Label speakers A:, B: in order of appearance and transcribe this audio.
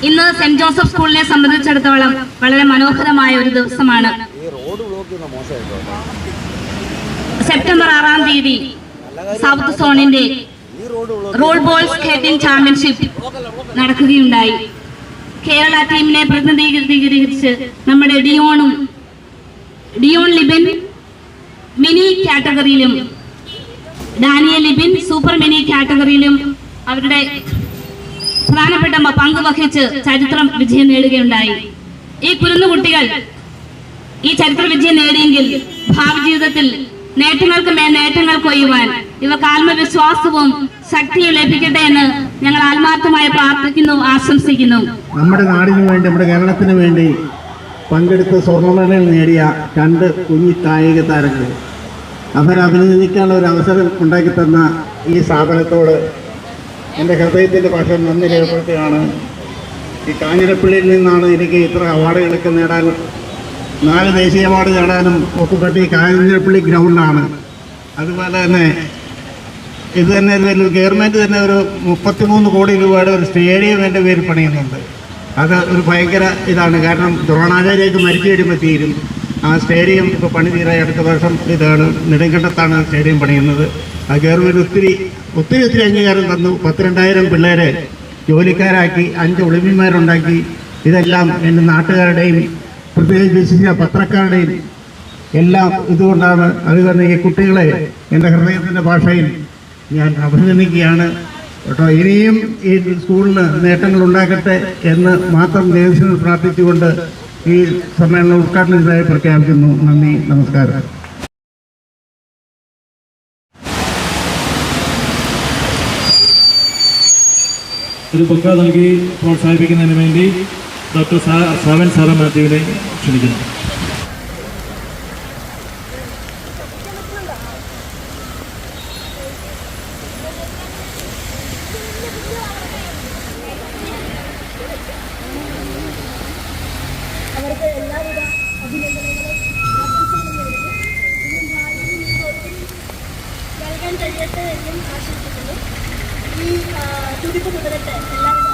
A: ഇന്ന് saint Joseph സ്കൂളിനെ സംബന്ധിച്ചിടത്തോളം വളരെ മനോഹരമായ ഒരു ദിവസമാണ്. സെപ്റ്റംബർ 6-ാം തീയതി സൗത്ത് സോണിന്റെ റോൾ ബോൾ സ്കേറ്റിംഗ് ചാമ്പ്യൻഷിപ്പ് നടക്കുകയുണ്ടായി. കേരള ടീമിനെ പ്രതിനിധീകരിച്ച് നമ്മുടെ ഡിയോൺ ലിബിൻ മിനി കാറ്റഗറിയിലും ഡാനിയൽ ലിബിൻ സൂപ്പർ മിനി കാറ്റഗറിയിലും അവരുടെ പ്രധാനപ്പെട്ട പങ്ക് വഹിച്ച് ചരിത്രം വിജയം നേടുകയുണ്ടായി. ഈ കുരുന്നുകുട്ടികൾ ഈ ചരിത്ര വിജയം നേടിയെങ്കിൽ ഭാവി ജീവിതത്തിൽ നേട്ടങ്ങൾക്ക് മേൽ നേട്ടങ്ങൾ കൊയ്യുവാൻ ഇവർക്ക് ആത്മവിശ്വാസവും ശക്തിയും ലഭിക്കട്ടെ എന്ന് ഞങ്ങൾ ആത്മാർത്ഥമായി പ്രാർത്ഥിക്കുന്നു, ആശംസിക്കുന്നു.
B: നമ്മുടെ നാടിനു വേണ്ടി, നമ്മുടെ കേരളത്തിന് വേണ്ടി പങ്കെടുത്ത് സ്വർണ്ണ മെഡൽ നേടിയ 2 കുഞ്ഞി കായിക താരങ്ങൾ അവരെ അഭിനന്ദിക്കാനുള്ള ഒരു അവസരം ഉണ്ടാക്കി തന്ന ഈ സ്ഥാപനത്തോട് എൻ്റെ ഹൃദയത്തിൻ്റെ ഭാഷ നന്ദി രേഖപ്പെടുത്തുകയാണ്. ഈ കാഞ്ഞിരപ്പള്ളിയിൽ നിന്നാണ് എനിക്ക് ഇത്ര അവാർഡുകളൊക്കെ നേടാൻ, 4 ദേശീയ അവാർഡ് നേടാനും ഒക്കെപ്പെട്ട് ഈ കാഞ്ഞിരപ്പള്ളി ഗ്രൗണ്ടാണ്. അതുപോലെ തന്നെ ഇത് തന്നെ ഗവൺമെൻറ് തന്നെ ഒരു 33 കോടി രൂപയുടെ ഒരു സ്റ്റേഡിയം എൻ്റെ പേര് പണിയുന്നുണ്ട്. അത് ഒരു ഭയങ്കര ഇതാണ്. കാരണം ദ്രോണാചാര്യക്ക് മരിച്ചു കഴിയുമ്പോൾ തീരും. ആ സ്റ്റേഡിയം ഇപ്പോൾ പണി തീരായി അടുത്ത വർഷം ഇതാണ് നെടുങ്കണ്ടത്താണ് സ്റ്റേഡിയം പണിയുന്നത്. ആ ഗവൺമെൻറ് ഒത്തിരി അംഗീകാരം തന്നു. 12,000 പിള്ളേരെ ജോലിക്കാരാക്കി, 5 ഒളിമ്പ്യന്മാരുണ്ടാക്കി. ഇതെല്ലാം എൻ്റെ നാട്ടുകാരുടെയും പ്രത്യേകിച്ച് പത്രക്കാരുടെയും എല്ലാം ഇതുകൊണ്ടാണ്. അതുകൊണ്ട് ഈ കുട്ടികളെ എൻ്റെ ഹൃദയത്തിൻ്റെ ഭാഷയിൽ ഞാൻ അഭിനന്ദിക്കുകയാണ് കേട്ടോ. ഇനിയും ഈ സ്കൂളിന് നേട്ടങ്ങൾ ഉണ്ടാക്കട്ടെ എന്ന് മാത്രം ദൈവത്തിൽ പ്രാർത്ഥിച്ചുകൊണ്ട് ഈ സമ്മേളനം ഉദ്ഘാടനത്തിനായി പ്രഖ്യാപിക്കുന്നു. നന്ദി, നമസ്കാരം.
C: ഒരു ബൊക്ക നൽകി പ്രോത്സാഹിപ്പിക്കുന്നതിന് വേണ്ടി ഡോക്ടർ സാവൻ സാറ മാത്യുവിനെ ക്ഷണിക്കുന്നു.
D: അവർക്ക് എല്ലാവിധ അഭിനന്ദനങ്ങളും നൽകാൻ കഴിയട്ടെ എന്നും ആശംസിക്കുന്നു. ഈ തുടിപ്പ് തുടരട്ടെ. എല്ലാവരും